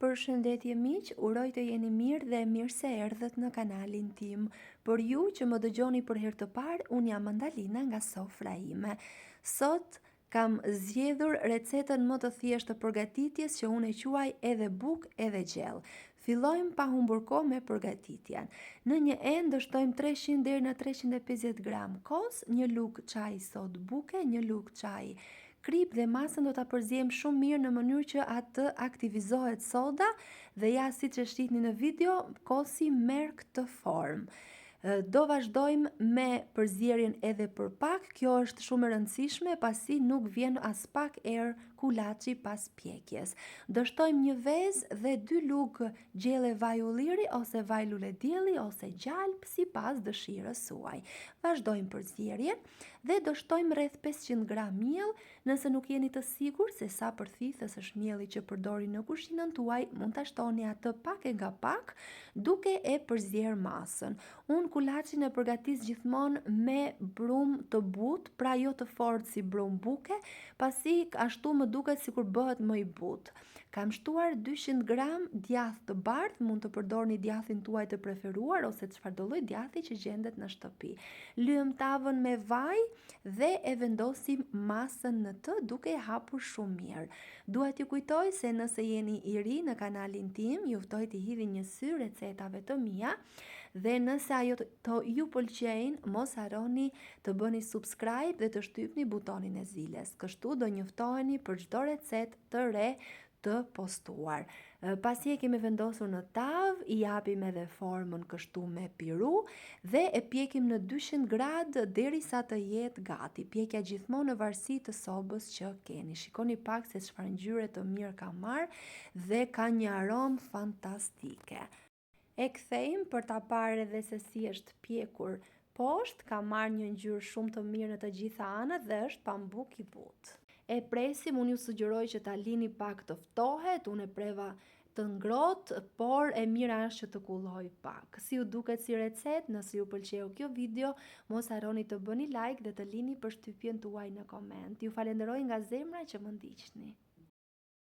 Përshëndetje miq, uroj të jeni mirë dhe mirë se erdhët në kanalin tim. Për ju që më dëgjoni për herë të parë, unë jam Mandalina nga sofra ime. Sot kam zgjedhur recetën më të thjeshtë të përgatitjes që unë e quaj edhe bukë edhe gjellë. Fillojmë pa humbur kohë me përgatitjen. Në një enë dështojmë 300 deri në 350 gram kos, një lugë çaj sot buke, një lugë çaj krip dhe masën do ta përziejmë shumë mirë në mënyrë që atë aktivizohet soda dhe ja siç e shihni në video, kosi merr këtë formë. Do vazhdojmë me përzierjen edhe për pak, kjo është shumë e rëndësishme pasi nuk vjen as pak erë kulaçi pas pjekjes. Dështojmë një vezë dhe 2 lugë gjelle vaj ulliri ose vaj lule dielli ose gjalp sipas dëshirës suaj. Vazhdojmë përzierjen dhe dështojmë rreth 500 gram miell. Nëse nuk jeni të sigurt se sa përthithës është mielli që përdori në kuzhinën tuaj, mund ta shtoni atë pak e nga pak duke e përzier masën. Unë kulaçin e përgatis gjithmonë me brumë të butë, pra jo të fortë si brumë buke, pasi ashtu më duket sikur bëhet më i butë. Kam shtuar 200 gram djath të bardhë, mund të përdorni djathin tuaj të preferuar ose çfarëdo lloj djathi që gjendet në shtëpi. Lyem tavën me vaj dhe e vendosim masën në të duke e hapur shumë mirë. Dua t'ju kujtoj se nëse jeni i ri në kanalin tim, ju ftoj të hidhni një sy recetave të mia dhe nëse ajo të ju pëlqejnë, mos harroni të bëni subscribe dhe të shtypni butonin e ziles. Kështu do njoftoheni për çdo recetë të re të postuar. Pasi e kemi vendosur në tavë, i japim edhe formën kështu me piru dhe e pjekim në 200 gradë derisa të jetë gati. Pjekja gjithmonë në varësi të sobës që keni. Shikoni pak se çfarë ngjyre të mirë ka marrë dhe ka një aromë fantastike. E kthejmë për ta parë edhe se si është pjekur poshtë, ka marrë një ngjyrë shumë të mirë në të gjitha anët dhe është pambuk i butë. E presim, unë ju sugjeroj që ta lini pak të ftohet, unë e preva të ngrohtë, por e mira është që të kulloj pak. Si ju duket si recetë, nëse ju pëlqeu kjo video, mos harroni të bëni like dhe të lini përshtypjen tuaj në koment. Ju falenderoj nga zemra që më ndiqni.